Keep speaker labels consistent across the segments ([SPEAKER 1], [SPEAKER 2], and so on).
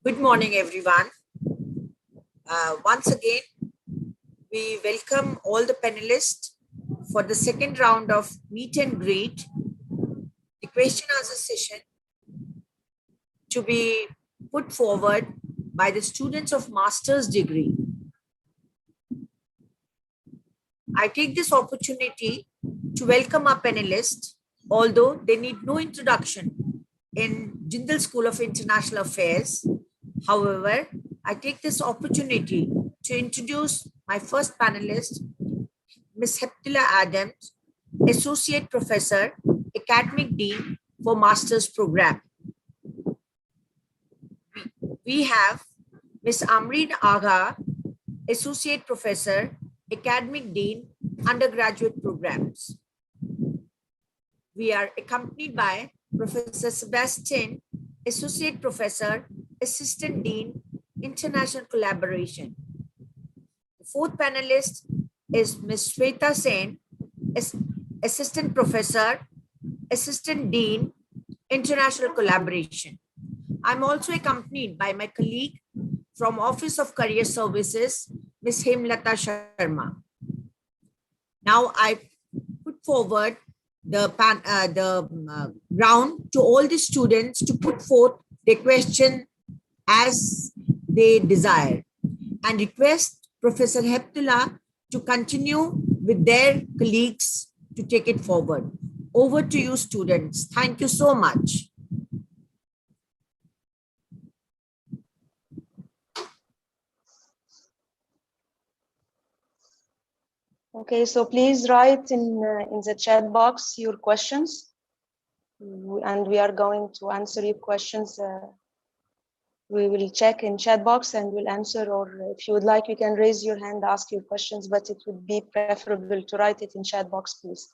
[SPEAKER 1] Good morning, everyone. Once again, we welcome all the panelists for the second round of meet and greet, the question answer session to be put forward by the students of master's degree. I take this opportunity to welcome our panelists, although they need no introduction in Jindal School of International Affairs. However, I take this opportunity to introduce my first panelist, Ms. Hebatallah Adams, Associate Professor, Academic Dean for Master's Program. We have Ms. Ambreen Agha, Associate Professor, Academic Dean, Undergraduate Programs. We are accompanied by Professor Sebastian, Associate Professor, Assistant Dean, International Collaboration. The fourth panelist is Ms. Sweta Sen, Assistant Professor, Assistant Dean, International Collaboration. I'm also accompanied by my colleague from Office of Career Services, Ms. Hebatallah Sharma. Now I put forward the round to all the students to put forth their question as they desire, and request Professor Hebatallah to continue with their colleagues to take it forward. Over to you, students. Thank you so much.
[SPEAKER 2] Okay, so please write in the chat box your questions, and we are going to answer your questions. We will check in chat box and we'll answer, or if you would like, you can raise your hand, ask your questions, but it would be preferable to write it in chat box, please.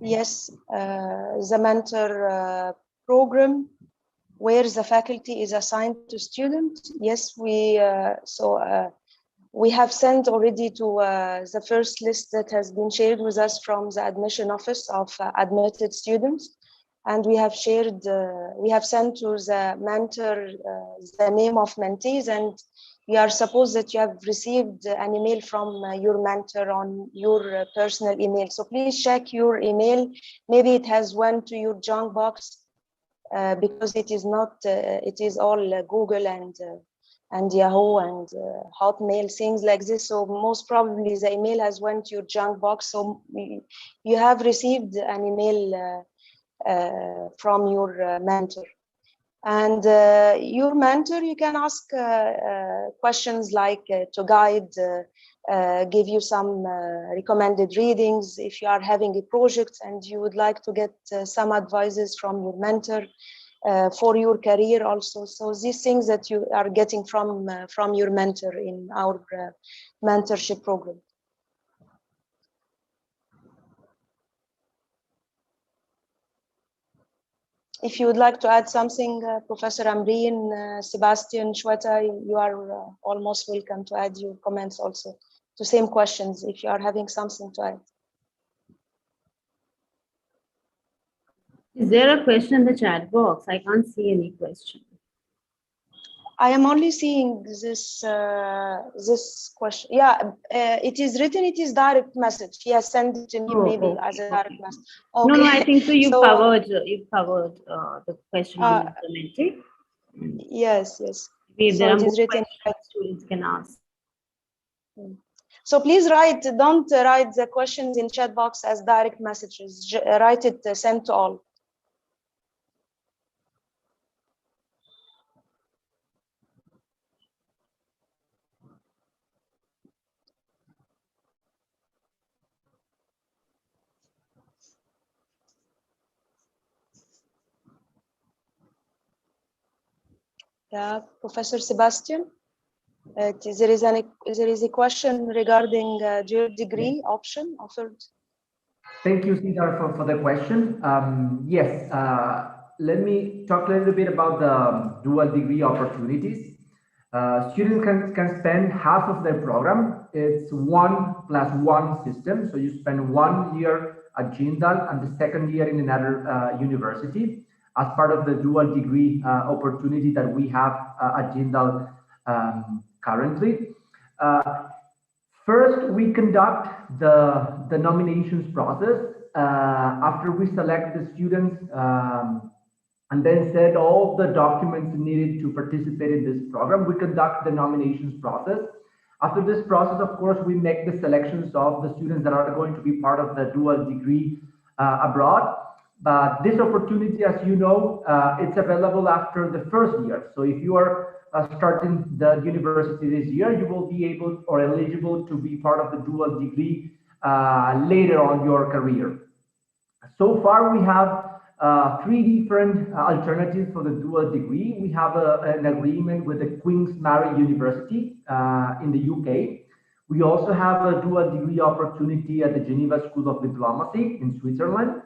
[SPEAKER 2] Yes, the mentor program where the faculty is assigned to students. Yes, we have sent already to the first list that has been shared with us from the admission office of admitted students, and we have shared, we have sent to the mentor the name of mentees, and we are supposed that you have received an email from your mentor on your personal email. So please check your email. Maybe it has went to your junk box because it is not. It is all Google and Yahoo and Hotmail, things like this. So most probably the email has went to your junk box. So you have received an email from your mentor. And your mentor, you can ask questions like to guide, give you some recommended readings if you are having a project and you would like to get some advices from your mentor for your career also. So these things that you are getting from your mentor in our mentorship program. If you would like to add something, Professor Ambreen, Sebastian, Sweta, you are almost welcome to add your comments also to same questions if you are having something to add.
[SPEAKER 3] Is there a question in the chat box? I can't see any question.
[SPEAKER 2] I am only seeing this this question. Yeah, it is written. It is direct message. Yes, send it to me maybe as a direct message. Okay.
[SPEAKER 3] No, I think so. You've covered the question implemented.
[SPEAKER 2] Yes, yes.
[SPEAKER 3] If there
[SPEAKER 2] So
[SPEAKER 3] are more
[SPEAKER 2] written.
[SPEAKER 3] questions, students can ask.
[SPEAKER 2] So please don't write the questions in chat box as direct messages. Write it sent to all. Yeah, Professor Sebastian, there is a question regarding dual degree option offered.
[SPEAKER 4] Thank you, Cedar, for the question. Yes, let me talk a little bit about the dual degree opportunities. Students can spend half of their program. It's 1+1 system. So you spend 1 year at Jindal and the second year in another university as part of the dual degree opportunity that we have at Jindal currently. First, we conduct the nominations process after we select the students and then send all the documents needed to participate in this program. We conduct the nominations process. After this process, of course, we make the selections of the students that are going to be part of the dual degree abroad. But this opportunity, as you know, it's available after the first year. So if you are starting the university this year, you will be able or eligible to be part of the dual degree later on your career. So far, we have 3 different alternatives for the dual degree. We have an agreement with the Queen's Mary University in the UK. We also have a dual degree opportunity at the Geneva School of Diplomacy in Switzerland.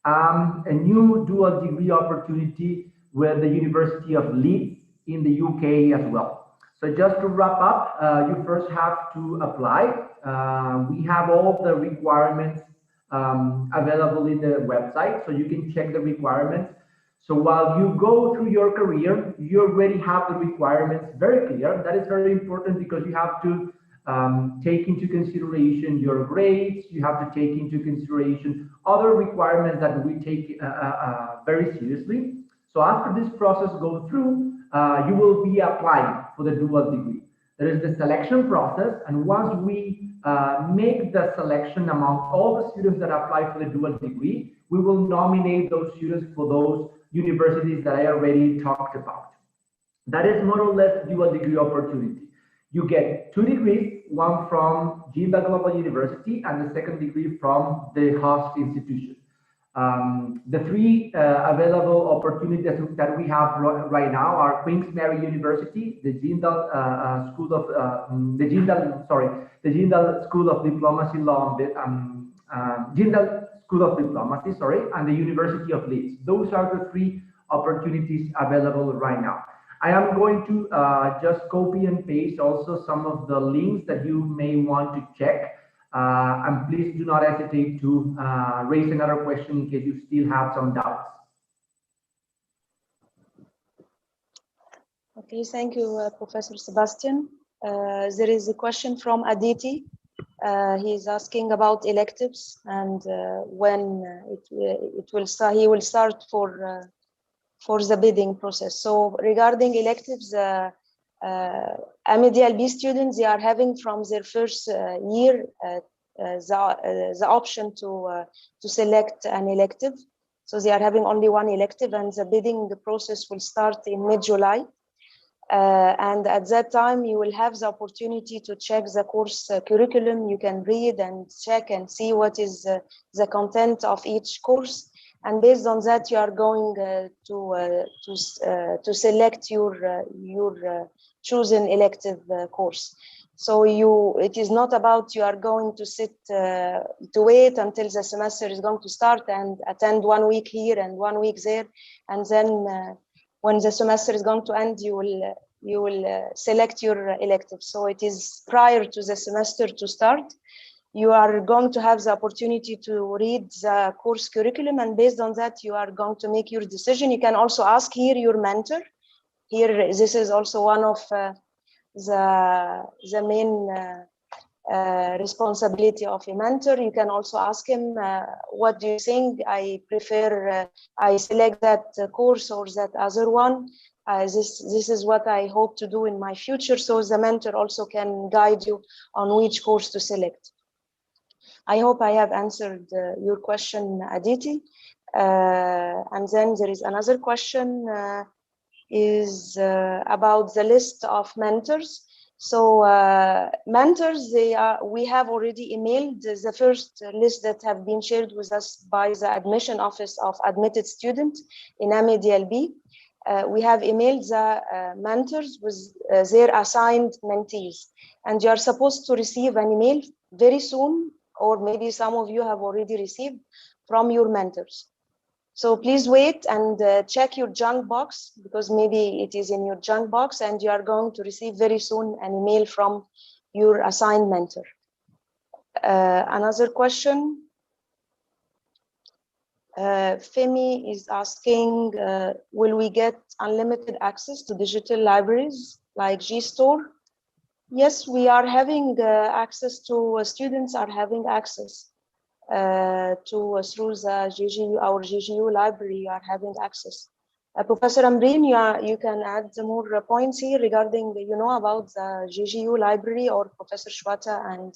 [SPEAKER 4] A new dual degree opportunity with the University of Leeds in the UK as well. So just to wrap up, you first have to apply. We have all the requirements available in the website, so you can check the requirements. So while you go through your career, you already have the requirements very clear. That is very important because you have to take into consideration your grades. You have to take into consideration other requirements that we take very seriously. So after this process goes through, you will be applying for the dual degree. There is the selection process, and once we make the selection among all the students that apply for the dual degree, we will nominate those students for those universities that I already talked about. That is more or less dual degree opportunity. You get 2 degrees, one from Jindal Global University and the second degree from the host institution. The 3 available opportunities that we have right now are Queen's Mary University, the Jindal School of the Jindal School of Diplomacy Law, Jindal School of Diplomacy, and the University of Leeds. Those are the 3 opportunities available right now. I am going to just copy and paste also some of the links that you may want to check. And please do not hesitate to raise another question in case you still have some doubts.
[SPEAKER 2] Okay, thank you, Professor Sebastian. There is a question from Aditi. He's asking about electives and when it will start. He will start for the bidding process. So regarding electives, MA DLB students, they are having from their first year the option to select an elective. So they are having only one elective, and the bidding process will start in mid-July. And at that time, you will have the opportunity to check the course curriculum. You can read and check and see what is the content of each course. And based on that, you are going to select your chosen elective course. So it is not about you are going to sit to wait until the semester is going to start and attend 1 week here and 1 week there, and then when the semester is going to end, you will select your elective. So it is prior to the semester to start. You are going to have the opportunity to read the course curriculum, and based on that, you are going to make your decision. You can also ask here your mentor. Here, this is also one of the main responsibility of a mentor. You can also ask him, what do you think? I prefer, I select that course or that other one. This is what I hope to do in my future. So the mentor also can guide you on which course to select. I hope I have answered your question, Aditi. And then there is another question is about the list of mentors. So mentors, we have already emailed the first list that have been shared with us by the admission office of admitted students in MA DLB. We have emailed the mentors with their assigned mentees, and you are supposed to receive an email very soon or maybe some of you have already received from your mentors. So please wait and check your junk box, because maybe it is in your junk box and you are going to receive very soon an email from your assigned mentor. Another question. Femi is asking, will we get unlimited access to digital libraries like GStore? Yes, we are having access to, students are having access through the GGU, our GGU library, you are having access. Professor Ambreen, you can add more points here regarding, about the GGU library, or Professor Sweta and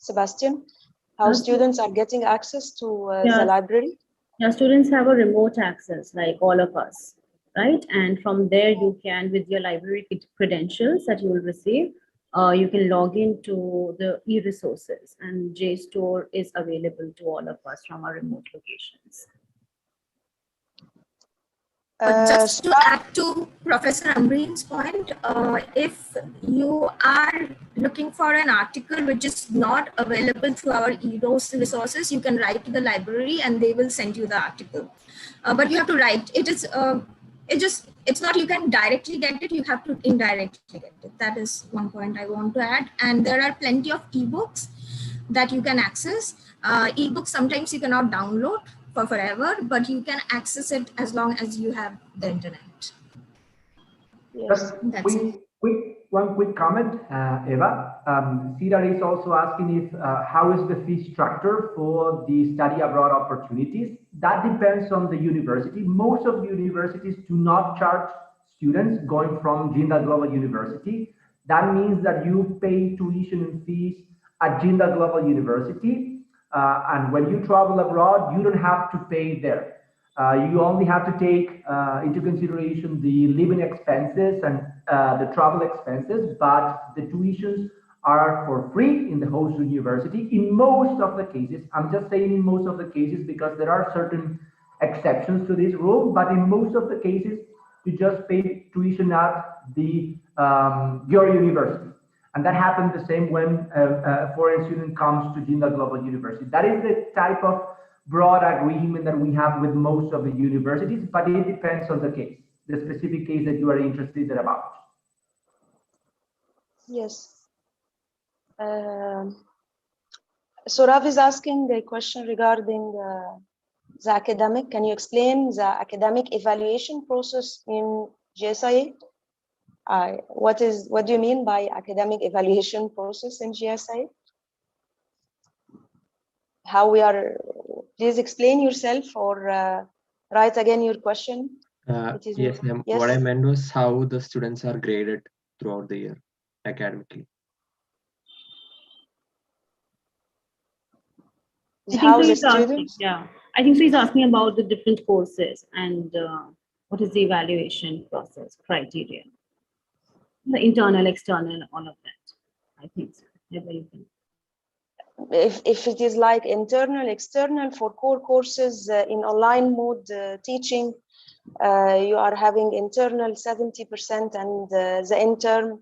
[SPEAKER 2] Sebastian, how
[SPEAKER 3] Okay.
[SPEAKER 2] students are getting access to
[SPEAKER 3] Yeah.
[SPEAKER 2] the library.
[SPEAKER 3] Now, students have a remote access like all of us, right? And from there, you can, with your library credentials that you will receive, you can log into the e-resources, and JStore is available to all of us from our remote locations.
[SPEAKER 5] Just to add to Professor Ambreen's point, if you are looking for an article which is not available through our e-resources, you can write to the library and they will send you the article. But you have to write. It's not you can directly get it, you have to indirectly get it. That is one point I want to add. And there are plenty of ebooks that you can access. Ebooks sometimes you cannot download for forever, but you can access it as long as you have the internet.
[SPEAKER 2] Yes.
[SPEAKER 5] That's it.
[SPEAKER 4] One quick comment, Eva. Cedar is also asking if how is the fee structure for the study abroad opportunities? That depends on the university. Most of the universities do not charge students going from Jindal Global University. That means that you pay tuition fees at Jindal Global University. And when you travel abroad, you don't have to pay there. You only have to take into consideration the living expenses and the travel expenses, but the tuitions are for free in the host university in most of the cases. I'm just saying in most of the cases because there are certain exceptions to this rule, but in most of the cases, you just pay tuition at the your university. And that happens the same when a foreign student comes to Jindal Global University. That is the type of broad agreement that we have with most of the universities, but it depends on the case, the specific case that you are interested about.
[SPEAKER 2] Yes. So Rav is asking a question regarding the academic. Can you explain the academic evaluation process in JSIA? What do you mean by academic evaluation process in JSIA? How we are, please explain yourself, or write again your question.
[SPEAKER 6] Yes, ma'am.
[SPEAKER 2] Yes.
[SPEAKER 6] What I meant was how the students are graded throughout the year academically.
[SPEAKER 2] How the students?
[SPEAKER 3] Yeah, I think so. He's asking about the different courses and what is the evaluation process criteria, the internal, external, all of that. I think so.
[SPEAKER 2] If it is like internal, external, for core courses in online mode teaching, you are having internal 70% and the intern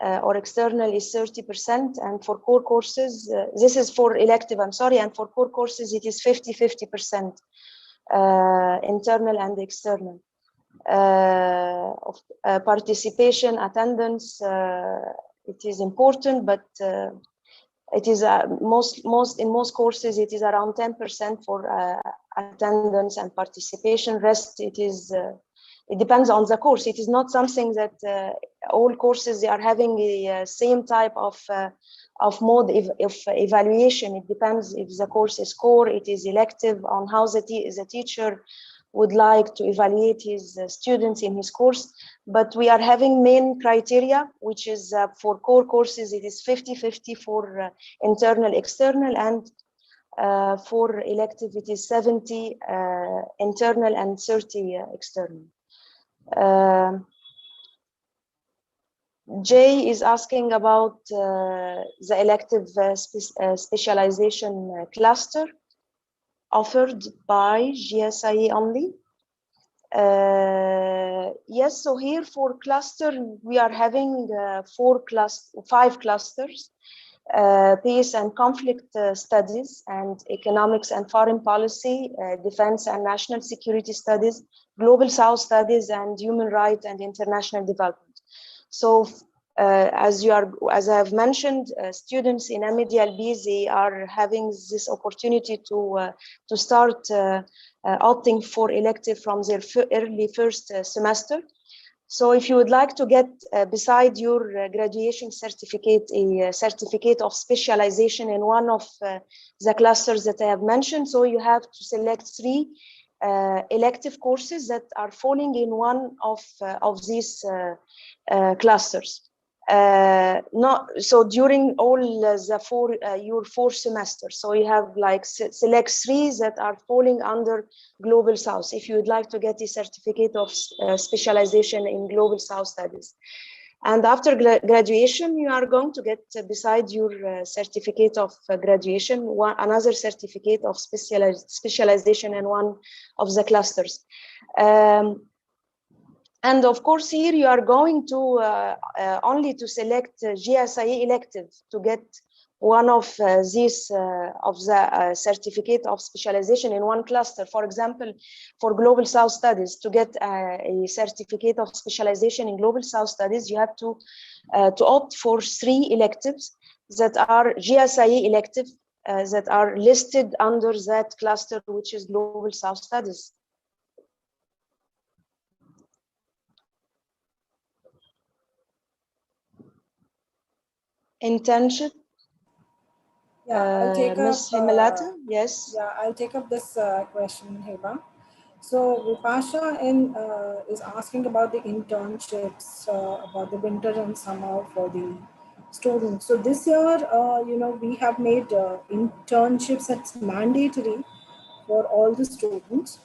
[SPEAKER 2] or external is 30%. And for core courses, this is for elective, I'm sorry, and for core courses, it is 50-50% internal and external. Participation, attendance, it is important, but it is in most courses it is around 10% for attendance and participation. Rest it depends on the course. It is not something that all courses they are having the same type of mode of evaluation. It depends if the course is core, it is elective, on how the teacher would like to evaluate his students in his course. But we are having main criteria, which is for core courses, it is 50-50 for internal, external, and for elective, it is 70 internal and 30 external. Jay is asking about the elective specialization cluster offered by JSIA only. Yes, so here for cluster, we are having 5 clusters. peace and conflict studies, and economics and foreign policy, defense and national security studies, global south studies, and human rights and international development. So as I have mentioned, students in MA DLB, they are having this opportunity to start opting for elective from their early first semester. So if you would like to get, beside your graduation certificate, a certificate of specialization in one of the clusters that I have mentioned, so you have to select 3 elective courses that are falling in one of these clusters. So during all the your 4 semesters, so you have like select 3 that are falling under Global South if you would like to get a certificate of specialization in Global South studies. And after graduation, you are going to get, beside your certificate of graduation, another certificate of specialization in one of the clusters. And of course, here you are going to only to select JSIA elective to get one of these of the certificate of specialization in one cluster. For example, for Global South Studies, to get a certificate of specialization in Global South Studies, you have to opt for 3 electives that are JSIA elective that are listed under that cluster, which is Global South Studies. Internship.
[SPEAKER 7] I'll take
[SPEAKER 2] Ms.
[SPEAKER 7] up,
[SPEAKER 2] Hebatallah, yes.
[SPEAKER 7] Yeah, I'll take up this question, Heba. So Vipasha is asking about the internships, about the winter and summer for the students. So this year, we have made internships that's mandatory for all the students.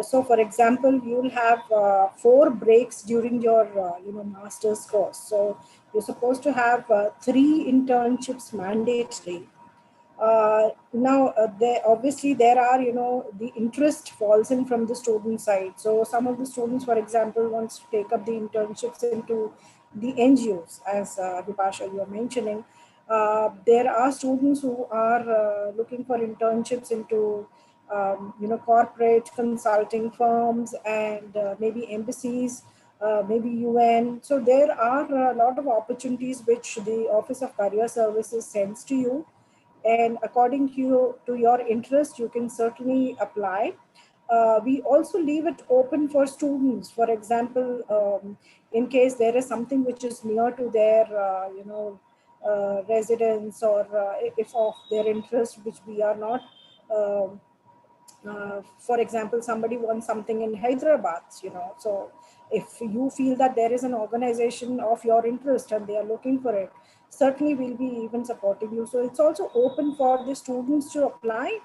[SPEAKER 7] So for example, you'll have 4 breaks during your master's course. So you're supposed to have 3 internships mandatory. Now, obviously there are, the interest falls in from the student side. So some of the students, for example, wants to take up the internships into the NGOs, as Vipasha, you are mentioning. There are students who are looking for internships into corporate consulting firms and maybe embassies, maybe UN. So there are a lot of opportunities which the Office of Career Services sends to you. And according to your interest, you can certainly apply. We also leave it open for students. For example, in case there is something which is near to their, residence, or if of their interest, which we are not. For example, somebody wants something in Hyderabad, so if you feel that there is an organization of your interest and they are looking for it, certainly we'll be even supporting you. So it's also open for the students to apply.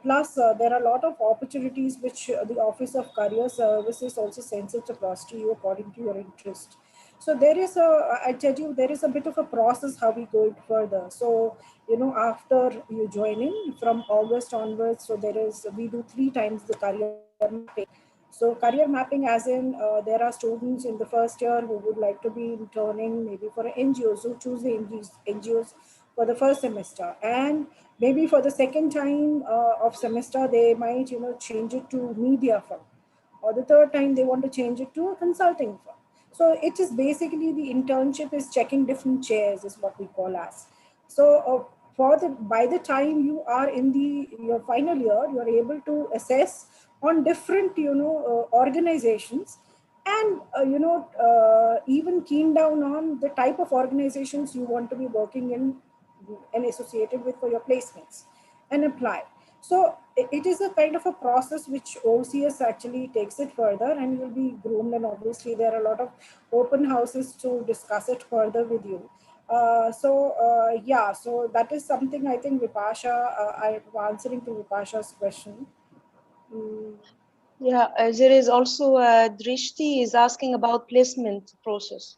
[SPEAKER 7] Plus, there are a lot of opportunities which the Office of Career Services also sends it across to you according to your interest. So there is I tell you, there is a bit of a process how we go it further. So, after you joining from August onwards, so we do 3 times the career mapping. So career mapping, as in there are students in the first year who would like to be interning maybe for NGOs, who choose the NGOs for the first semester, and maybe for the second time of semester they might change it to media firm, or the third time they want to change it to a consulting firm. So it is basically the internship is checking different chairs, is what we call as. So by the time you are in your final year, you are able to assess on different organizations, and even keen down on the type of organizations you want to be working in and associated with for your placements, and apply. So it is a kind of a process which OCS actually takes it further, and will be groomed, and obviously there are a lot of open houses to discuss it further with you. So that is something I think Vipasha, I'm answering to Vipasha's question.
[SPEAKER 2] Yeah, there is also Drishti is asking about placement process.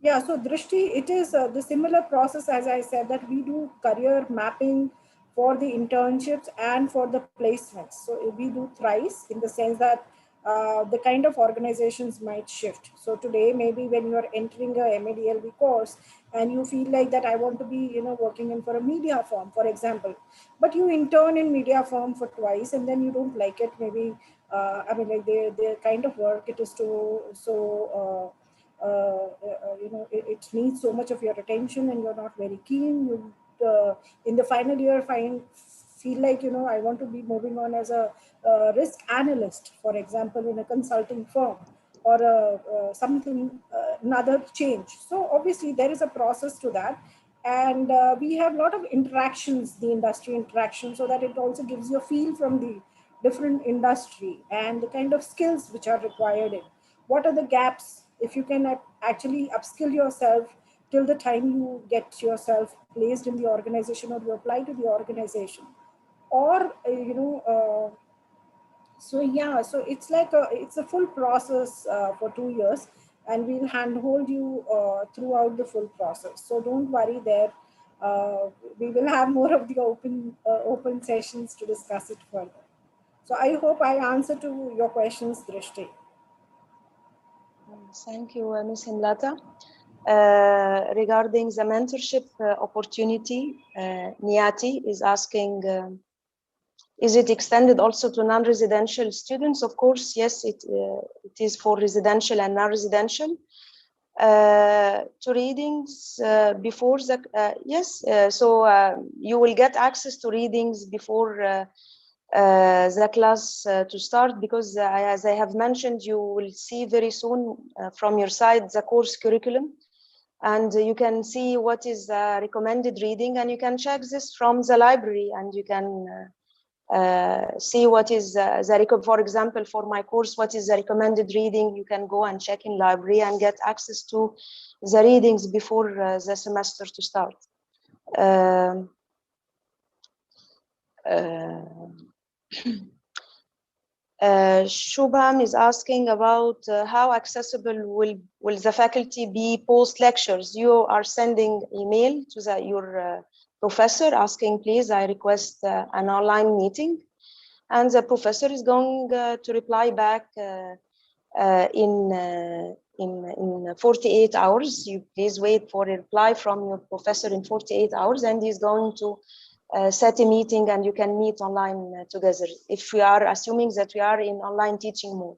[SPEAKER 7] Yeah, so Drishti, it is the similar process as I said, that we do career mapping for the internships and for the placements. So we do thrice, in the sense that the kind of organizations might shift. So today, maybe when you're entering a MA DLB course and you feel like that I want to be, working in for a media firm, for example, but you intern in media firm for twice and then you don't like it. Maybe, I mean, like the kind of work it is it needs so much of your attention and you're not very keen. You, in the final year, feel like, I want to be moving on as a risk analyst, for example, in a consulting firm or something, another change. So obviously there is a process to that. And we have a lot of interactions, the industry interaction, so that it also gives you a feel from the different industry and the kind of skills which are required in. What are the gaps? If you can actually upskill yourself till the time you get yourself placed in the organization or you apply to the organization. Or, so yeah, so it's like it's a full process for 2 years, and we'll handhold you throughout the full process. So don't worry there. We will have more of the open sessions to discuss it further. So I hope I answer to your questions, Drishti.
[SPEAKER 2] Thank you, Ms. Hemlata. Regarding the mentorship opportunity, Niati is asking, is it extended also to non-residential students? Of course, yes, it is for residential and non-residential. To readings before the, yes, so you will get access to readings before the class to start, because as I have mentioned, you will see very soon from your side the course curriculum, and you can see what is the recommended reading, and you can check this from the library, and you can see what is for example, for my course, what is the recommended reading. You can go and check in library and get access to the readings before the semester to start. Shubham is asking about how accessible will the faculty be post lectures. You are sending email to your professor asking, please, I request an online meeting, and the professor is going to reply back in 48 hours. You please wait for a reply from your professor in 48 hours, and he's going to set a meeting, and you can meet online together, if we are assuming that we are in online teaching mode.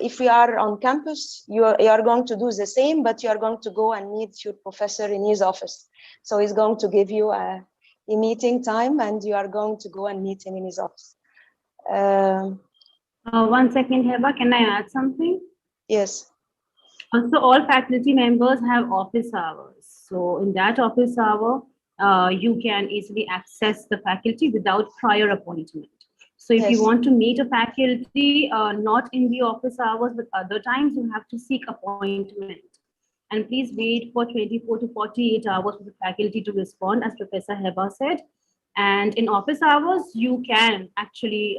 [SPEAKER 2] If we are on campus, you are going to do the same, but you are going to go and meet your professor in his office. So he's going to give you a meeting time, and you are going to go and meet him in his office.
[SPEAKER 3] 1 second, Heba, can I add something?
[SPEAKER 2] Yes.
[SPEAKER 3] Also, all faculty members have office hours. So in that office hour, you can easily access the faculty without prior appointment. So if you want to meet a faculty, not in the office hours, but other times, you have to seek appointment. And please wait for 24 to 48 hours for the faculty to respond, as Professor Heba said. And in office hours, you can actually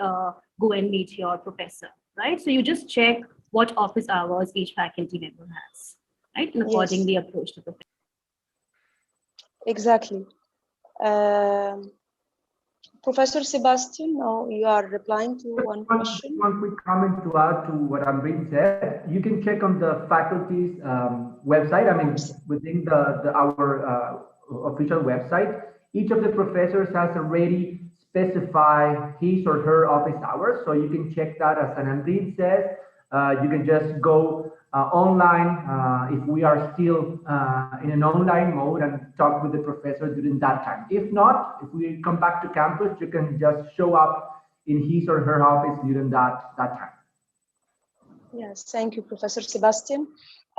[SPEAKER 3] go and meet your professor, right? So you just check what office hours each faculty member has, right? And accordingly approach the professor.
[SPEAKER 2] Exactly. Professor Sebastian, now you are replying to one question.
[SPEAKER 4] One quick comment to add to what Ambreen said. You can check on the faculty's website. I mean, within our official website, each of the professors has already specified his or her office hours. So you can check that, as Ambreen says. You can just go online if we are still in an online mode and talk with the professor during that time. If not, if we come back to campus, you can just show up in his or her office during that time.
[SPEAKER 2] Yes, thank you, Professor Sebastian.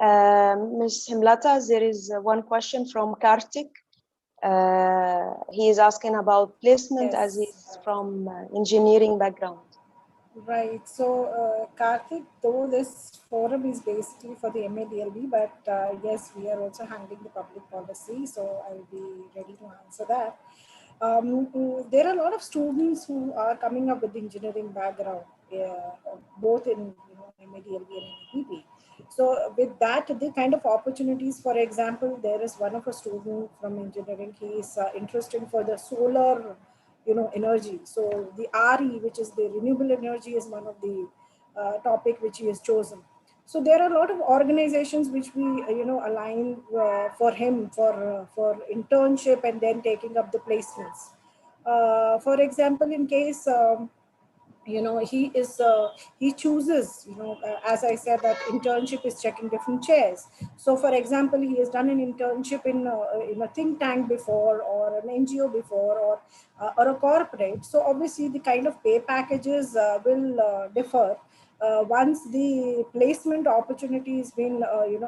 [SPEAKER 2] Ms. Hemlata, there is one question from Kartik. He is asking about placement, as he's from engineering background.
[SPEAKER 7] Right. So, Karthik, though this forum is basically for the MA DLB, but yes, we are also handling the public policy, so I'll be ready to answer that. There are a lot of students who are coming up with engineering background, both in MA DLB and MEPP. So with that, the kind of opportunities, for example, there is one of a student from engineering, he is interested for the solar energy. So the RE, which is the renewable energy, is one of the topic which he has chosen. So there are a lot of organizations which we align for him for internship and then taking up the placements. For example, in case he chooses, as I said, that internship is checking different chairs. So for example, he has done an internship in a think tank before, or an NGO before, or a corporate. So obviously the kind of pay packages will differ once the placement opportunity has been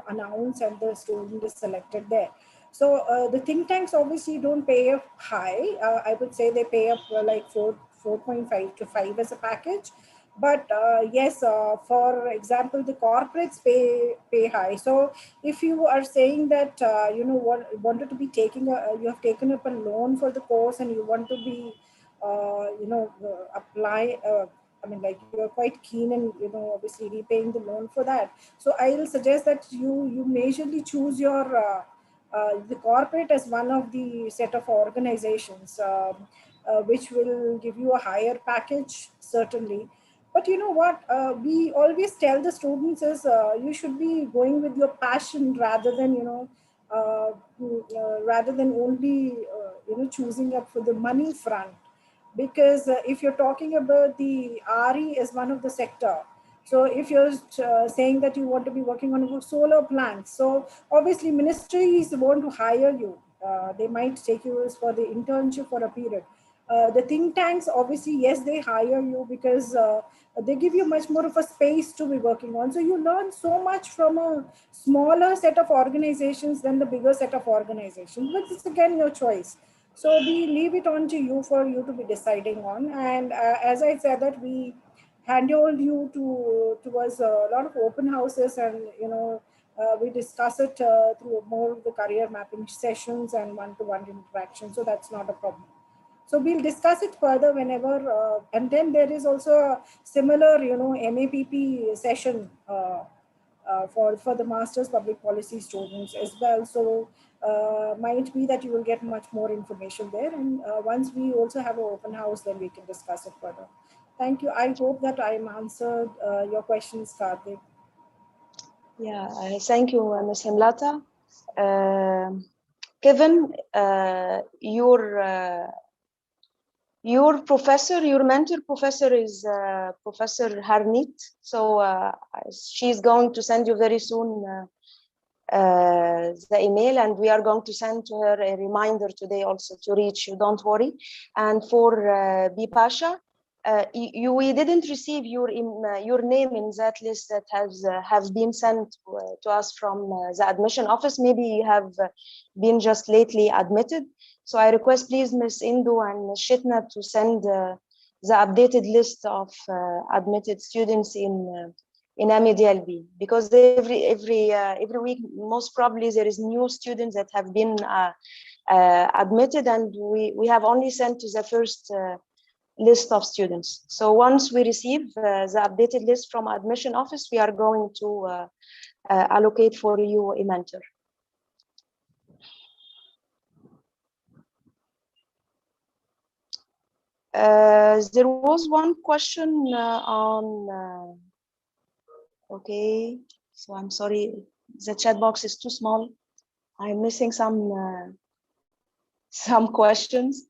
[SPEAKER 7] announced and the student is selected there. So the think tanks obviously don't pay up high. I would say they pay up like 4.5 to 5 as a package. But yes, for example, the corporates pay high. So if you are saying that wanted to be you have taken up a loan for the course and you want to be apply. I mean, like, you're quite keen and obviously repaying the loan for that. So I will suggest that you majorly choose your the corporate as one of the set of organizations which will give you a higher package, certainly. But you know what, we always tell the students is you should be going with your passion rather than rather than only choosing up for the money front. Because if you're talking about the RE as one of the sector, so if you're saying that you want to be working on solar plants, so obviously ministries want to hire you. They might take you as for the internship for a period. The think tanks, obviously, yes, they hire you because they give you much more of a space to be working on. So you learn so much from a smaller set of organizations than the bigger set of organizations, but it's again your choice. So we leave it on to you for you to be deciding on. And as I said, that we handhold you towards a lot of open houses, and we discuss it through more of the career mapping sessions and one-to-one interaction. So that's not a problem. So we'll discuss it further whenever, and then there is also a similar, MAPP session for the Masters Public Policy students as well. So might be that you will get much more information there. And once we also have an open house, then we can discuss it further. Thank you. I hope that I'm answered your questions, Karthik.
[SPEAKER 2] Yeah, thank you, Ms. Himlata. Kevin, your professor, your mentor professor is Professor Harneet. So she's going to send you very soon the email, and we are going to send to her a reminder today also to reach you, don't worry. And for Bipasha, we didn't receive your name in that list that have been sent to us from the admission office. Maybe you have been just lately admitted. So I request, please, Ms. Indu and Ms. Shitna to send the updated list of admitted students in MA DLB, because every week, most probably, there is new students that have been admitted, and we have only sent to the first list of students. So once we receive the updated list from admission office, we are going to allocate for you a mentor. There was one question on, okay, so I'm sorry, the chat box is too small. I'm missing some questions.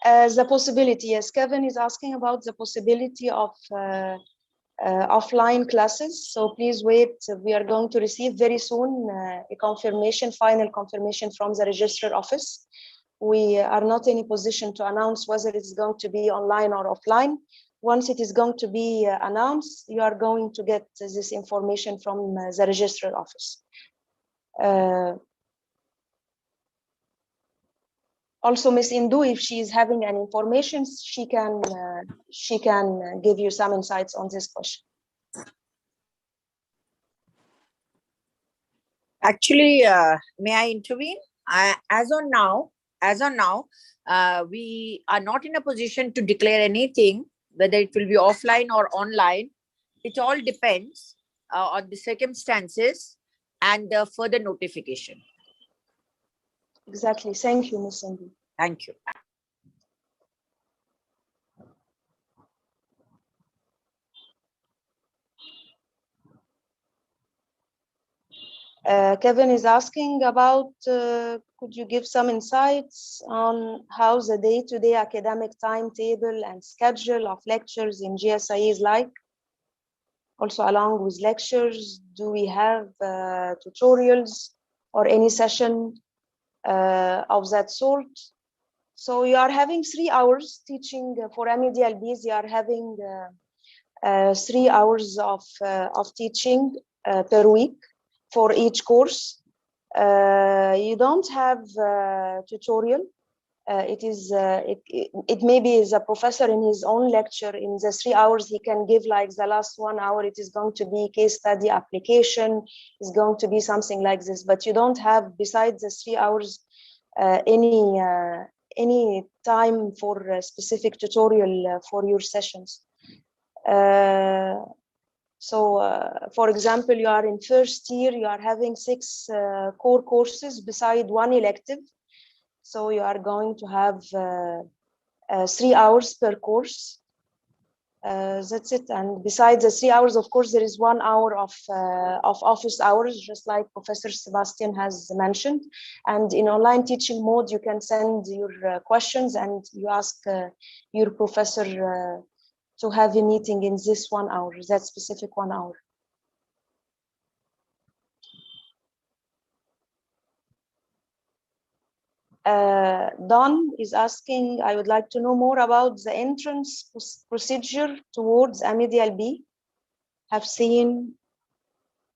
[SPEAKER 2] The possibility, yes, Kevin is asking about the possibility of offline classes. So please wait, we are going to receive very soon a confirmation, final confirmation from the registrar office. We are not in a position to announce whether it's going to be online or offline. Once it is going to be announced, you are going to get this information from the registrar office. Also, Ms. Indu, if she is having any information, she can give you some insights on this question.
[SPEAKER 1] Actually, may I intervene? As on now, we are not in a position to declare anything, whether it will be offline or online. It all depends on the circumstances and the further notification.
[SPEAKER 2] Exactly. Thank you, Ms. Indu.
[SPEAKER 1] Thank you.
[SPEAKER 2] Kevin is asking about, could you give some insights on how the day-to-day academic timetable and schedule of lectures in JSIA is like? Also, along with lectures, do we have tutorials or any session of that sort? So you are having 3 hours teaching for MA DLBs. You are having 3 hours of teaching per week for each course. You don't have tutorial. It may be the professor in his own lecture. In the 3 hours he can give, like the last 1 hour, it is going to be case study application, is going to be something like this. But you don't have, besides the 3 hours, any time for a specific tutorial for your sessions. For example, you are in first year, you are having 6 core courses beside 1 elective. So you are going to have 3 hours per course. That's it. And besides the 3 hours, of course, there is 1 hour of office hours, just like Professor Sebastian has mentioned. And in online teaching mode, you can send your questions and you ask your professor to have a meeting in this 1 hour, that specific 1 hour. Don is asking, I would like to know more about the entrance procedure towards MA DLB. Have seen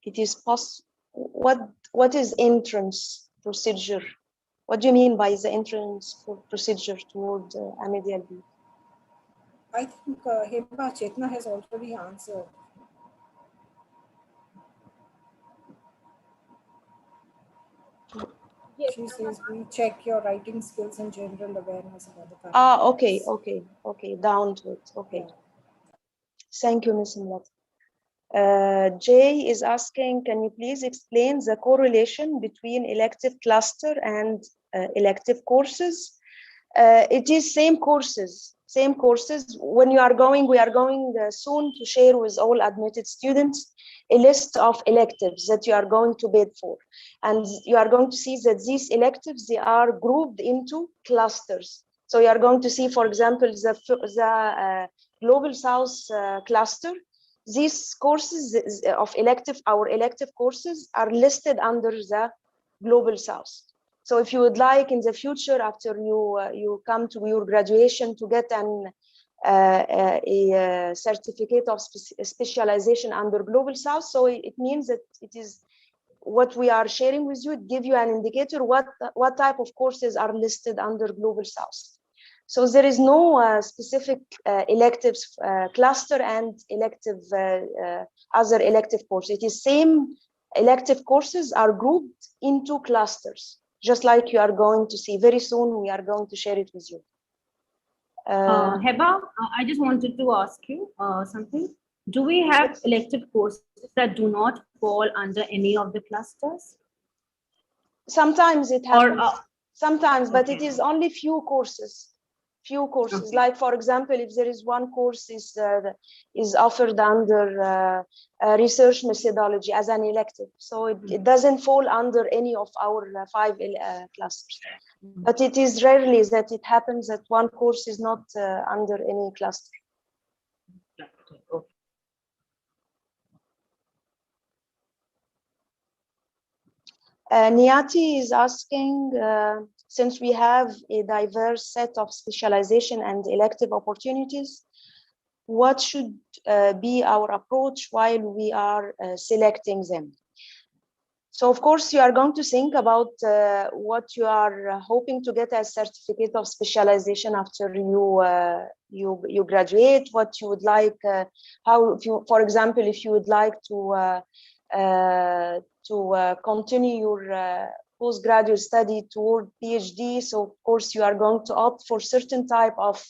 [SPEAKER 2] it is possible. What is entrance procedure? What do you mean by the entrance procedure toward MA DLB?
[SPEAKER 7] I think Heba Chetna has already answered. She says we check your writing skills and general awareness about the current.
[SPEAKER 2] Okay, down to it. Okay. Yeah. Thank you, Ms. Mlat. Jay is asking, can you please explain the correlation between elective cluster and elective courses? It is same courses. When you are going, we are going soon to share with all admitted students a list of electives that you are going to bid for. And you are going to see that these electives, they are grouped into clusters. So you are going to see, for example, the Global South cluster. These courses of our elective courses are listed under the Global South. So if you would like in the future, after you come to your graduation, to get a certificate of specialization under Global South, so it means that it is what we are sharing with you. It gives you an indicator what type of courses are listed under Global South. So there is no specific electives cluster and elective other elective courses. It is same elective courses are grouped into clusters. Just like you are going to see very soon, we are going to share it with you.
[SPEAKER 3] Heba, I just wanted to ask you something. Do we have elective courses that do not fall under any of the clusters?
[SPEAKER 2] Sometimes it happens. Sometimes, but it is only few courses. Okay. Like, for example, if there is one course is offered under research methodology as an elective, so it doesn't fall under any of our 5 clusters. But it is rarely that it happens that one course is not under any cluster. Niati is asking, since we have a diverse set of specialization and elective opportunities, what should be our approach while we are selecting them? So of course, you are going to think about what you are hoping to get as certificate of specialization after you graduate, what you would like, for example, if you would like to continue your postgraduate study toward PhD. So of course you are going to opt for certain type of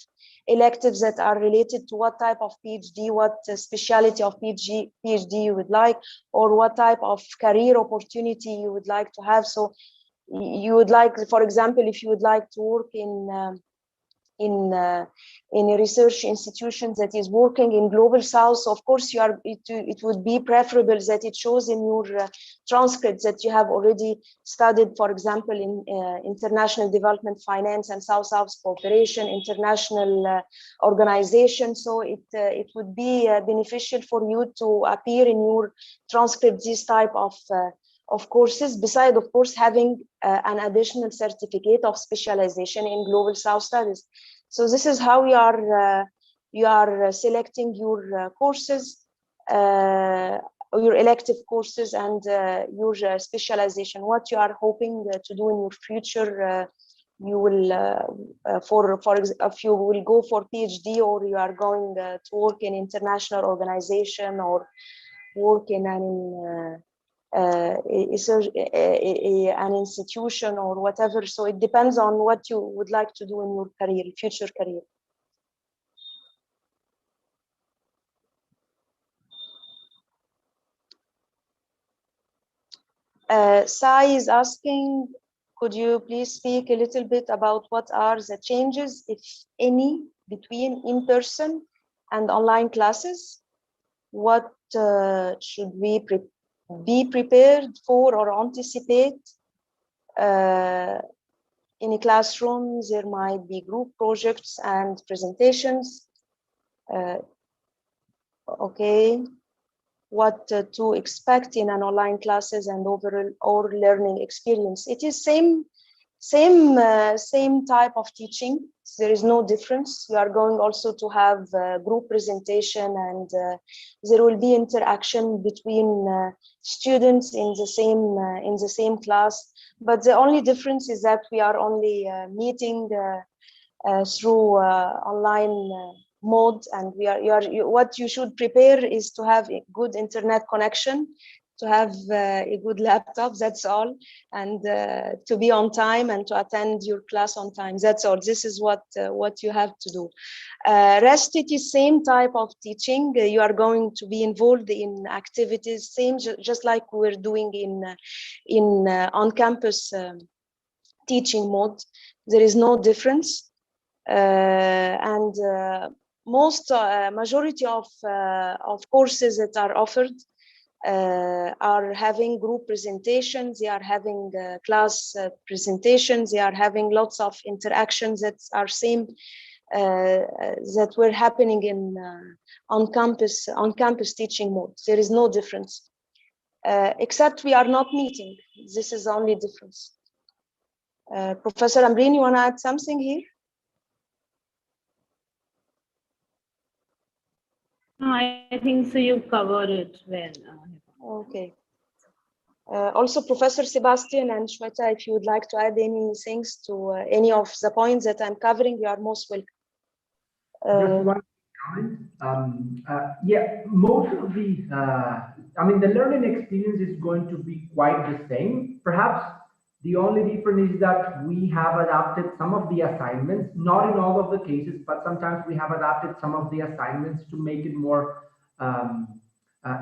[SPEAKER 2] electives that are related to what type of PhD, what specialty of PhD you would like, or what type of career opportunity you would like to have. So you would like, for example, if you would like to work in in a research institution that is working in global south, of course it would be preferable that it shows in your transcripts that you have already studied, for example, in international development finance and south-south cooperation, international organization. So it would be beneficial for you to appear in your transcript this type of courses, beside of course having an additional certificate of specialization in global south studies. So this is how you are selecting your courses, your elective courses, and your specialization. What you are hoping to do in your future. You will, if you will go for PhD, or you are going to work in international organization, or work in an institution or whatever. So it depends on what you would like to do in your career, future career. Sai is asking, could you please speak a little bit about what are the changes, if any, between in-person and online classes? What should we be prepared for or anticipate? In a classroom, there might be group projects and presentations. Okay, what to expect in an online classes and overall or learning experience? It is same type of teaching. There is no difference. You are going also to have group presentation, and there will be interaction between students in the same class. But the only difference is that we are only meeting through online mode, and what you should prepare is to have a good internet connection, to have a good laptop, that's all, and to be on time and to attend your class on time. That's all. This is what you have to do. Rest, it is same type of teaching. You are going to be involved in activities, same just like we're doing in on-campus teaching mode. There is no difference, and most majority of courses that are offered are having group presentations. They are having class presentations. They are having lots of interactions that are same that were happening in on campus teaching mode. There is no difference, except we are not meeting. This is the only difference. Professor Ambreen, you want to add something here?
[SPEAKER 3] No, I think so. You covered it well.
[SPEAKER 2] Okay. Also, Professor Sebastian and Sweta, if you would like to add any things to any of the points that I'm covering, you are most welcome.
[SPEAKER 4] Just one comment. Yeah, most of the, the learning experience is going to be quite the same. Perhaps the only difference is that we have adapted some of the assignments, not in all of the cases, but sometimes we have adapted some of the assignments to make it more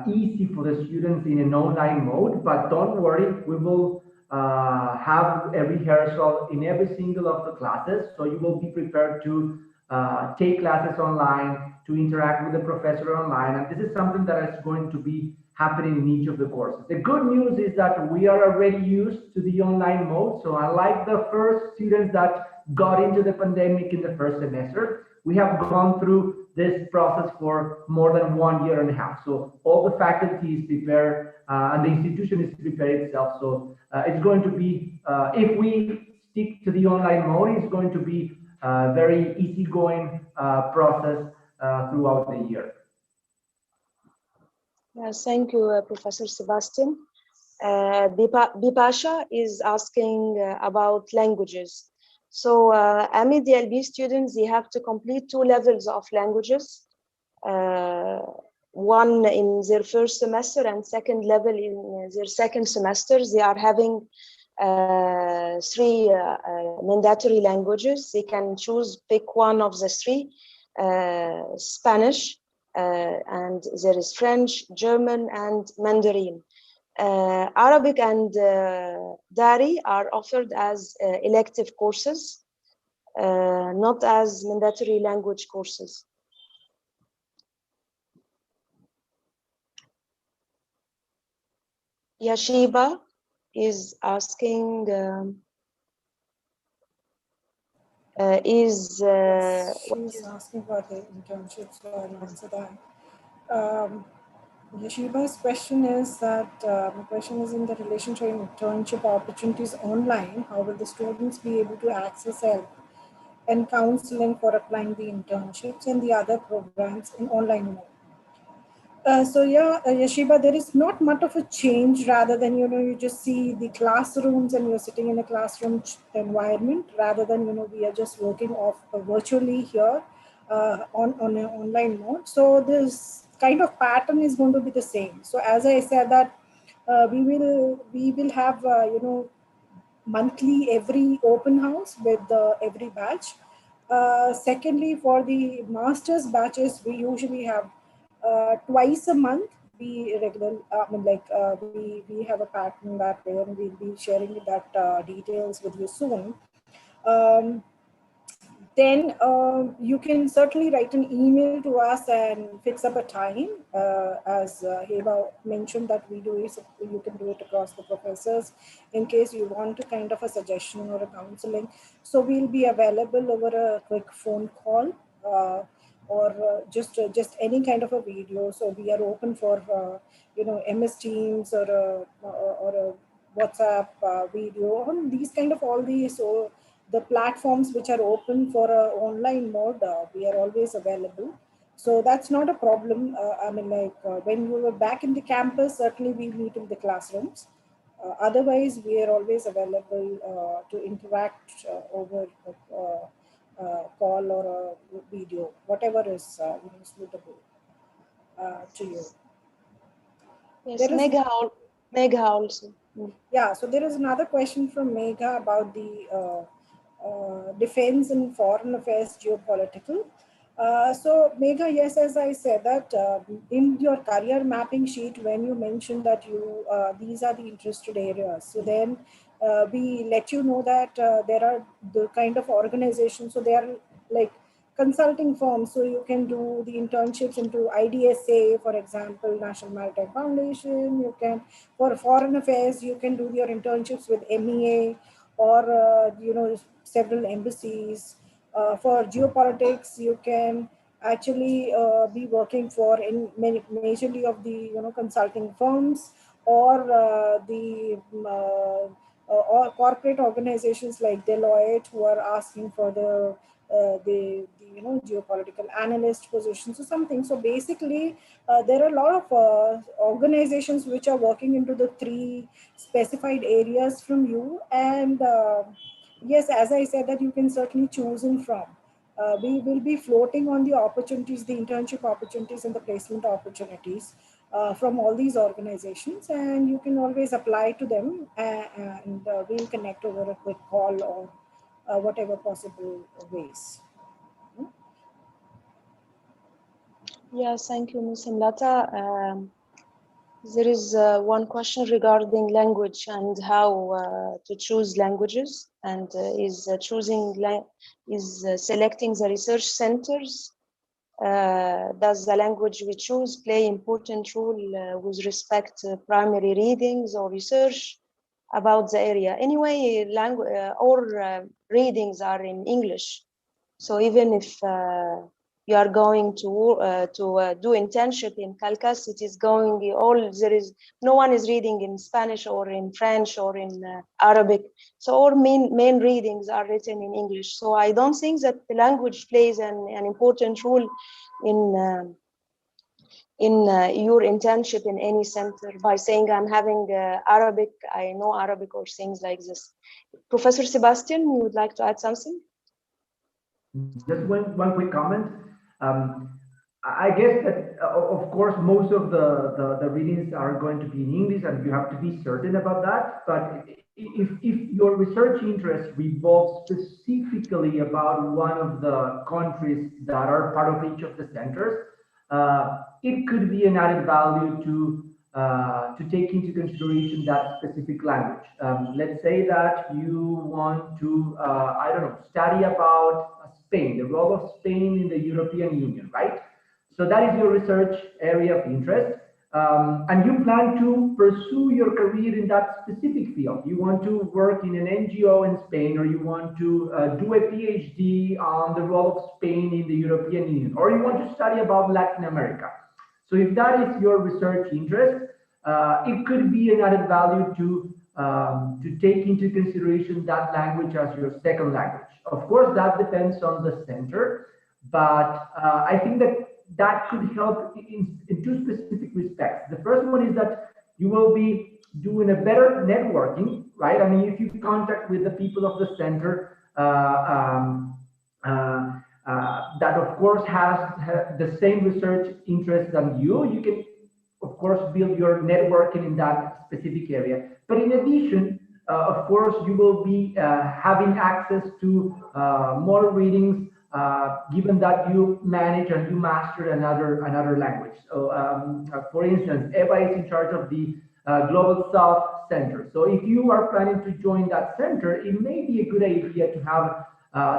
[SPEAKER 4] easy for the students in an online mode. But don't worry, we will have a rehearsal in every single of the classes, so you will be prepared to take classes online, to interact with the professor online, and this is something that is going to be happening in each of the courses. The good news is that we are already used to the online mode, so unlike the first students that got into the pandemic in the first semester, we have gone through this process for more than 1.5 years. So all the faculty is prepared and the institution is prepared itself. So it's going to be, if we stick to the online mode, it's going to be a very easygoing process throughout the year.
[SPEAKER 2] Yes, thank you, Professor Sebastian. Bipasha is asking about languages. So MA DLB students, they have to complete 2 levels of languages, one in their first semester and second level in their second semester. They are having 3 mandatory languages. They can pick one of the 3, Spanish, and there is French, German, and Mandarin. Arabic and Dari are offered as elective courses. not as mandatory language courses. Yashiba is asking,
[SPEAKER 7] She's asking for the internship, so I'll answer that. Yashiba's question is that the question is in the relation to internship opportunities online. How will the students be able to access help and counseling for applying the internships and the other programs in online mode? So yeah, Yashiba, there is not much of a change rather than, you just see the classrooms and you're sitting in a classroom environment rather than, we are just working off virtually here on an online mode. So this kind of pattern is going to be the same. So as I said that we will have, monthly every open house with every batch. Secondly, for the master's batches, we usually have twice a month. We regular, we have a pattern that way, and we'll be sharing that details with you soon. Um, then you can certainly write an email to us and fix up a time. As Heba mentioned that we do it, you can do it across the professors in case you want to kind of a suggestion or a counseling. So we'll be available over a quick phone call or just any kind of a video. So we are open for MS Teams or a WhatsApp video on these kind of all these. So the platforms which are open for online mode, we are always available. So that's not a problem. When we were back in the campus, certainly we meet in the classrooms. Otherwise, we are always available to interact over call or a video, whatever is suitable to you.
[SPEAKER 2] Yes, Megha also.
[SPEAKER 7] Yeah, so there is another question from Megha about the defense and foreign affairs geopolitical. So Megha, yes, as I said that in your career mapping sheet, when you mentioned that these are the interested areas, so then we let you know that there are the kind of organizations, so they are like consulting firms, so you can do the internships into IDSA, for example, National Maritime Foundation. You can, for foreign affairs, you can do your internships with MEA or several embassies. For geopolitics, you can actually be working for in many majorly of the consulting firms or or corporate organizations like Deloitte, who are asking for the geopolitical analyst positions or something. So basically, there are a lot of organizations which are working into the three specified areas from you, and yes, as I said, that you can certainly choose in from. We will be floating on the opportunities, the internship opportunities and the placement opportunities from all these organizations, and you can always apply to them, and we'll connect over a quick call or whatever possible ways.
[SPEAKER 2] Yes, thank you, Ms. Imlata. There is one question regarding language and how to choose languages, and is selecting the research centers. Does the language we choose play important role with respect to primary readings or research about the area? Anyway, all readings are in English. So even if you are going to do internship in Calcas, it is going no one is reading in Spanish or in French or in Arabic. So all main readings are written in English. So I don't think that the language plays an important role in your internship in any center by saying I'm having Arabic, I know Arabic or things like this. Professor Sebastian, you would like to add something?
[SPEAKER 4] Just one quick comment. I guess that, of course, most of the readings are going to be in English, and you have to be certain about that. But if your research interest revolves specifically about one of the countries that are part of each of the centers, it could be an added value to to take into consideration that specific language. Let's say that you want to, I don't know, study about Spain, the role of Spain in the European Union, right? So that is your research area of interest. And you plan to pursue your career in that specific field. You want to work in an NGO in Spain, or you want to do a PhD on the role of Spain in the European Union, or you want to study about Latin America. So if that is your research interest, it could be an added value to take into consideration that language as your second language. Of course, that depends on the center, but I think that could help in two specific respects. The first one is that you will be doing a better networking, right? I mean, if you contact with the people of the center, that of course has the same research interest than you can of course build your networking in that specific area. But in addition, of course, you will be having access to more readings, given that you manage and you master another language. So for instance, Eva is in charge of the Global South Center. So if you are planning to join that center, it may be a good idea to have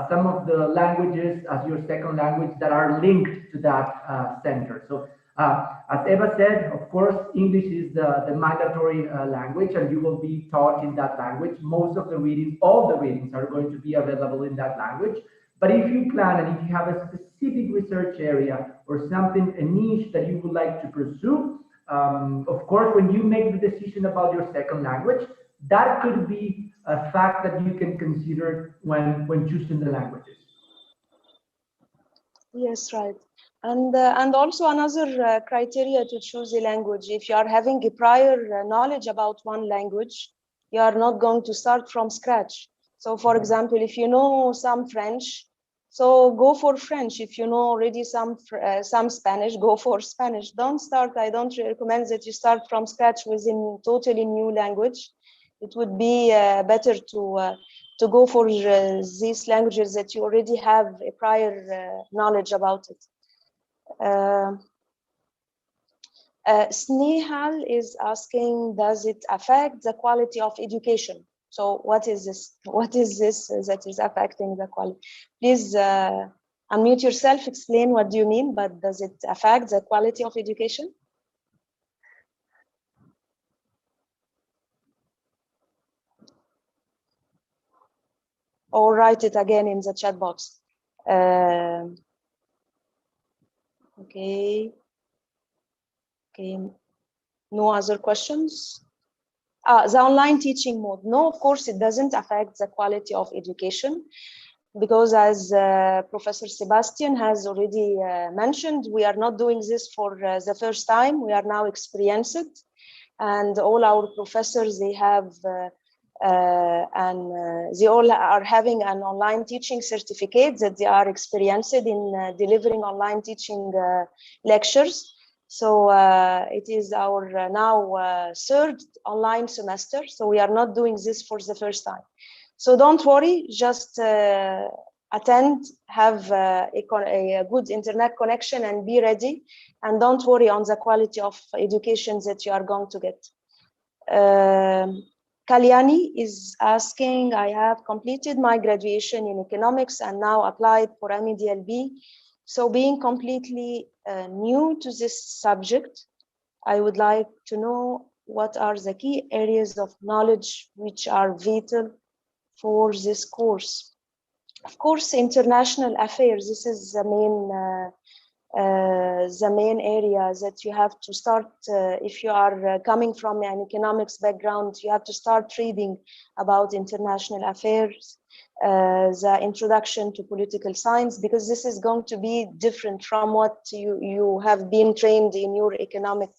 [SPEAKER 4] some of the languages as your second language that are linked to that center. So as Eva said, of course, English is the mandatory language, and you will be taught in that language. Most of the readings, all the readings are going to be available in that language. But if you plan and if you have a specific research area or something, a niche that you would like to pursue, of course, when you make the decision about your second language, that could be a fact that you can consider when choosing the languages.
[SPEAKER 2] Yes, right. And also another criteria to choose a language, if you are having a prior knowledge about one language, you are not going to start from scratch. So for example, if you know some French, so go for French. If you know already some Spanish, go for Spanish. I don't recommend that you start from scratch with a totally new language. It would be better to go for these languages that you already have a prior knowledge about it. Snehal is asking, does it affect the quality of education? So what is this? What is this that is affecting the quality? Please unmute yourself, explain what do you mean, but does it affect the quality of education? Or write it again in the chat box. Okay. No other questions? The online teaching mode. No, of course, it doesn't affect the quality of education, because as Professor Sebastian has already mentioned, we are not doing this for the first time. We are now experienced, and all our professors, they have they all are having an online teaching certificate that they are experienced in delivering online teaching lectures. So it is our now third online semester. So we are not doing this for the first time. So don't worry, just attend, have a good internet connection and be ready. And don't worry on the quality of education that you are going to get. Kalyani is asking, I have completed my graduation in economics and now applied for MA DLB. So being completely new to this subject, I would like to know what are the key areas of knowledge which are vital for this course. Of course, international affairs, this is the main area that you have to start. If you are coming from an economics background, you have to start reading about international affairs, the introduction to political science, because this is going to be different from what you have been trained in your economic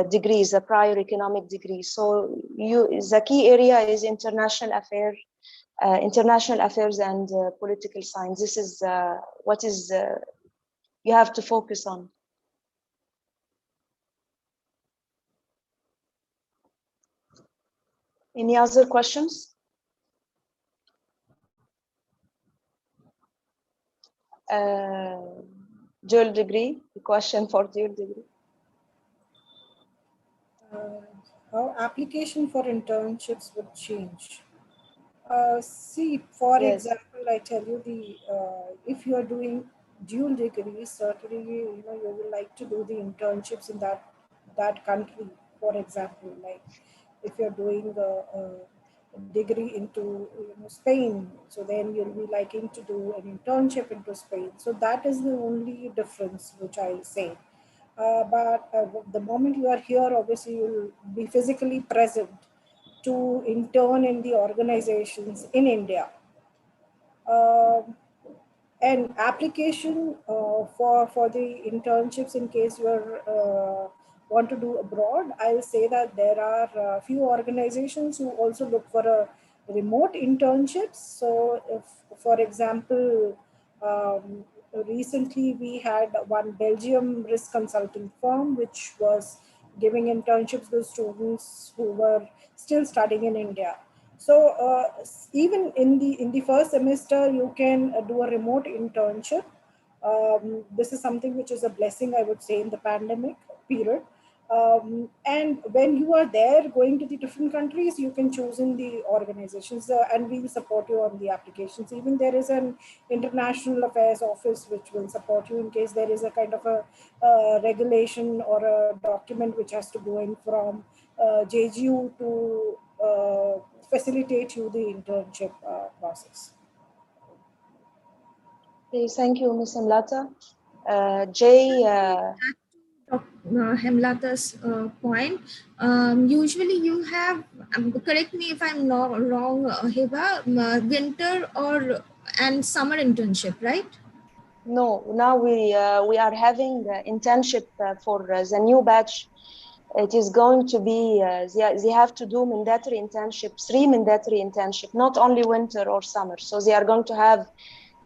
[SPEAKER 2] degrees, the prior economic degrees. So the key area is international affairs and political science. This is what is you have to focus on. Any other questions? Dual degree, the question for dual degree.
[SPEAKER 7] How application for internships would change. See, for
[SPEAKER 2] Yes.
[SPEAKER 7] example, I tell you if you are doing dual degrees, certainly you will like to do the internships in that country. For example, like if you're doing a degree into Spain, so then you'll be liking to do an internship into Spain. So that is the only difference which I'll say. But the moment you are here, obviously you'll be physically present to intern in the organizations in India. Um an application for the internships in case you are want to do abroad, I'll say that there are a few organizations who also look for a remote internships. So if, for example, um, recently we had one Belgium risk consulting firm which was giving internships to students who were still studying in India. So even in the first semester, you can do a remote internship. This is something which is a blessing, I would say, in the pandemic period. And when you are there going to the different countries, you can choose in the organizations and we'll support you on the applications. Even there is an international affairs office which will support you in case there is a kind of a regulation or a document which has to go in from JGU to facilitate you the internship process.
[SPEAKER 2] Okay, thank you, Ms. Amlata. Jay.
[SPEAKER 5] Hemlata's point. Usually you have, correct me if I'm not wrong, Heba, winter or and summer internship, right?
[SPEAKER 2] No, now we are having internship for the new batch. It is going to be they have to do mandatory internship, 3 mandatory internship, not only winter or summer. So they are going to have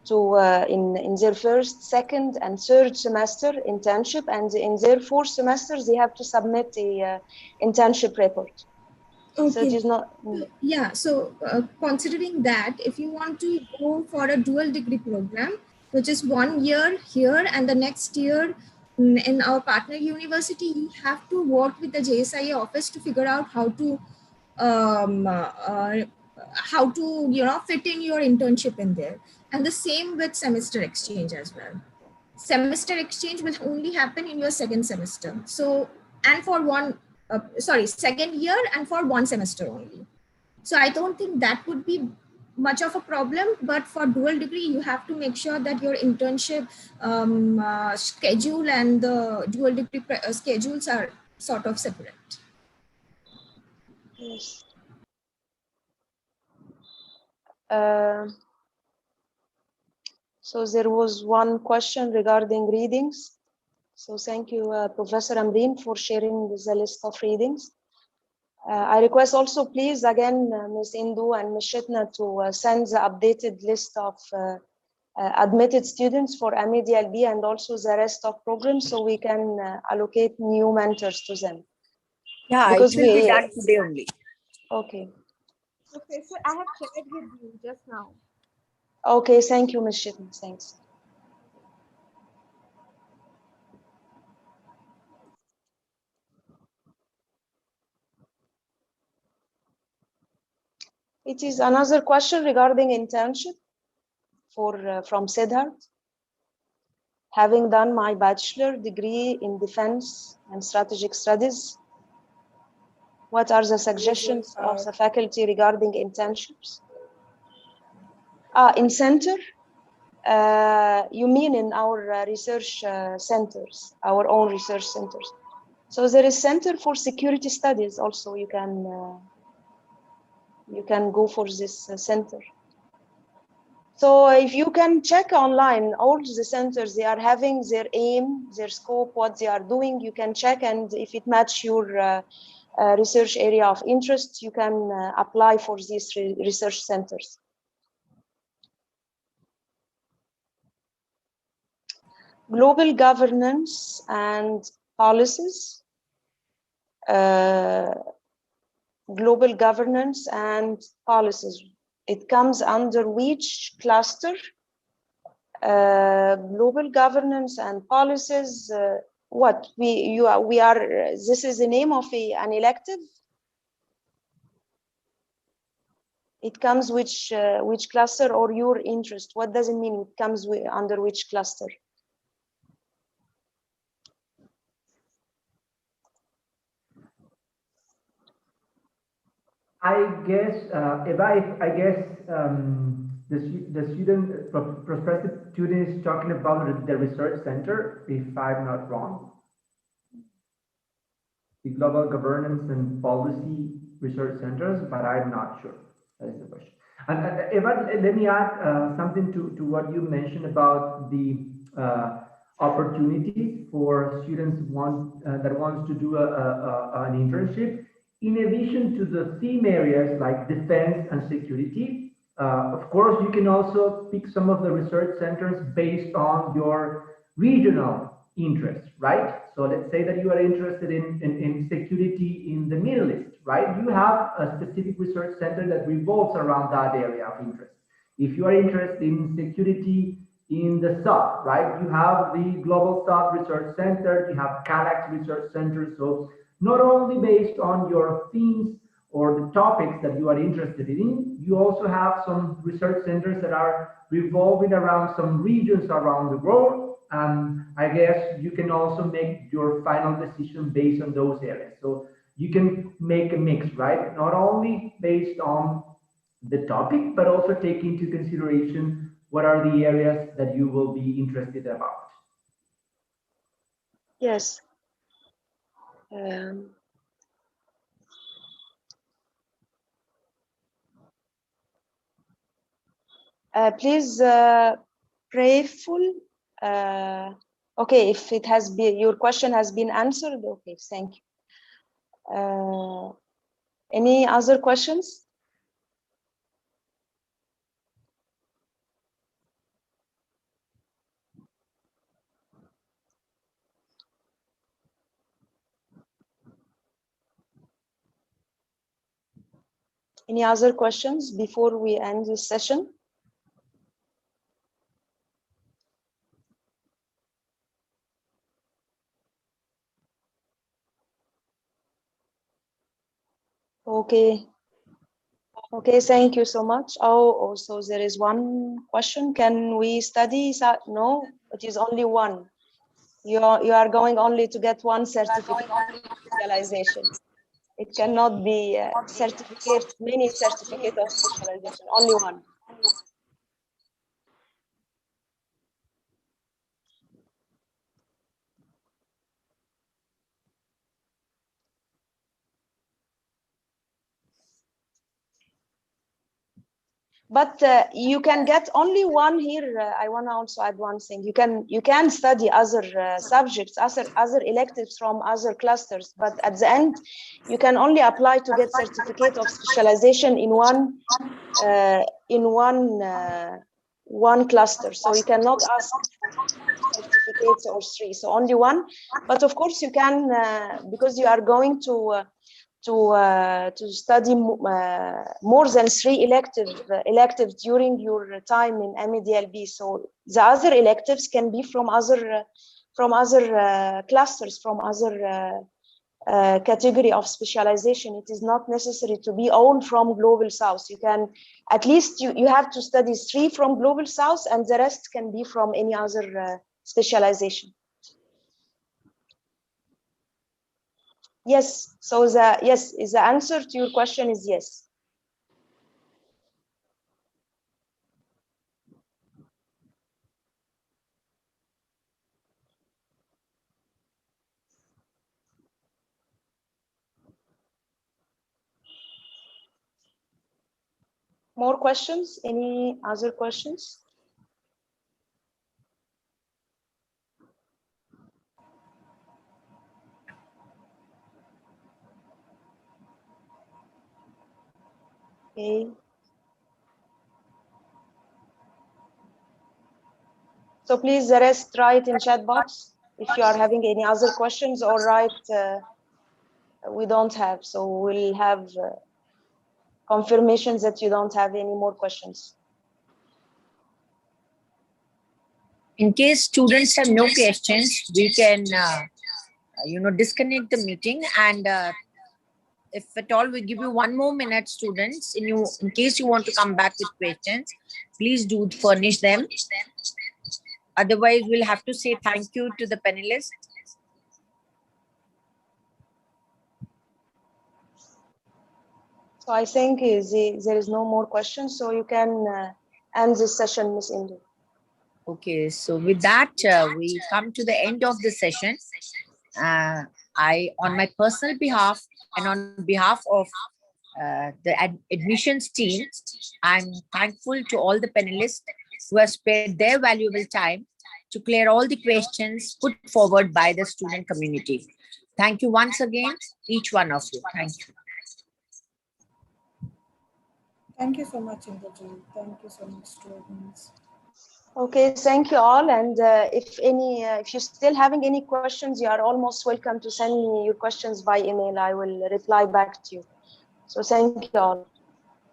[SPEAKER 2] to in their first, second, and third semester internship, and in their fourth semester they have to submit a internship report.
[SPEAKER 5] Okay.
[SPEAKER 2] So it is not.
[SPEAKER 5] Yeah. So considering that, if you want to go for a dual degree program, which is 1 year here and the next year in our partner university, you have to work with the JSIA office to figure out how to fit in your internship in there. And the same with semester exchange as well. Semester exchange will only happen in your second semester. So, and for second year and for 1 semester only. So I don't think that would be much of a problem, but for dual degree, you have to make sure that your internship schedule and the dual degree schedules are sort of separate.
[SPEAKER 2] Yes. So there was one question regarding readings. So thank you, Professor Ambreen, for sharing the list of readings. I request also, please, again, Ms. Indu and Ms. Shitna to send the updated list of admitted students for MA DLB and also the rest of programs so we can allocate new mentors to them.
[SPEAKER 1] Yeah,
[SPEAKER 2] because
[SPEAKER 1] it will be done today only.
[SPEAKER 2] Okay.
[SPEAKER 8] Professor, I have shared with you just now.
[SPEAKER 2] Okay, thank you, Ms. Shitna. Thanks. It is another question regarding internship from Siddharth. Having done my bachelor degree in defense and strategic studies, what are the suggestions of the faculty regarding internships? In center, you mean in our research centers, our own research centers. So there is Center for Security Studies also. You can go for this center. So if you can check online, all the centers, they are having their aim, their scope, what they are doing, you can check, and if it matches your research area of interest, you can apply for these research centers. Global governance and policies. Global governance and policies. It comes under which cluster? Global governance and policies. What we are? This is the name of an elective. It comes which cluster or your interest. What does it mean? It comes under which cluster?
[SPEAKER 4] I guess, Eva, I guess the student, prospective student is talking about the research center, if I'm not wrong. The Global Governance and Policy Research Centers, but I'm not sure. That is the question. And Eva, let me add something to what you mentioned about the opportunities for students that wants to do an internship. In addition to the theme areas like defense and security, of course, you can also pick some of the research centers based on your regional interests, right? So let's say that you are interested in security in the Middle East, right? You have a specific research center that revolves around that area of interest. If you are interested in security in the South, right? You have the Global South Research Center, you have CALAX Research Center. So not only based on your themes or the topics that you are interested in, you also have some research centers that are revolving around some regions around the world. And I guess you can also make your final decision based on those areas. So you can make a mix, right? Not only based on the topic, but also take into consideration what are the areas that you will be interested about.
[SPEAKER 2] Yes. Please, prayerful. Okay, if it has been, your question has been answered. Okay, thank you. Any other questions? Any other questions before we end this session? Okay. Okay, thank you so much. Oh, also there is one question. Can we study? No, it is only one. You are going only to get one certificate of specialization. It cannot be certificate, many certificate of specialization, only one. But you can get only one here. I want to also add one thing. You can study other subjects, other electives from other clusters, but at the end, you can only apply to get certificate of specialization in one cluster. So you cannot ask certificates or three. So only one. But of course, you can because you are going to study more than three electives during your time in MA DLB. So the other electives can be from other clusters, from other category of specialization. It is not necessary to be all from Global South. You can, at least you have to study three from Global South, and the rest can be from any other specialization. Yes, so the answer to your question is yes. More questions? Any other questions? Okay. So please, the rest, write in chat box if you are having any other questions, or write we don't have. So we'll have confirmations that you don't have any more questions.
[SPEAKER 1] In case students have no questions, we can, disconnect the meeting and if at all, we give you 1 more minute, students. In case you want to come back with questions, please do furnish them. Otherwise, we'll have to say thank you to the panelists.
[SPEAKER 2] So I think there is no more questions, so you can end this session, Ms. Indu.
[SPEAKER 1] Okay, so with that, we come to the end of the session. On my personal behalf and on behalf of the admissions team, I'm thankful to all the panelists who have spared their valuable time to clear all the questions put forward by the student community. Thank you once again, each one of you. Thank you.
[SPEAKER 7] Thank you so much, Indrajit. Thank you so much, students.
[SPEAKER 2] Okay, thank you all. And if you're still having any questions, you are almost welcome to send me your questions by email. I will reply back to you. So thank you all.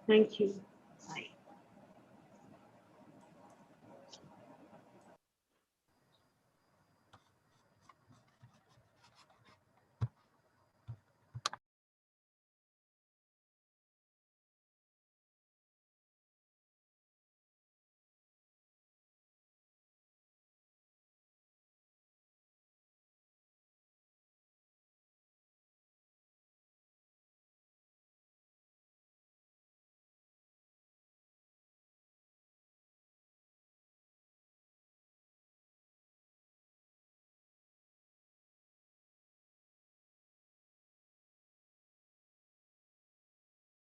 [SPEAKER 3] Thank you.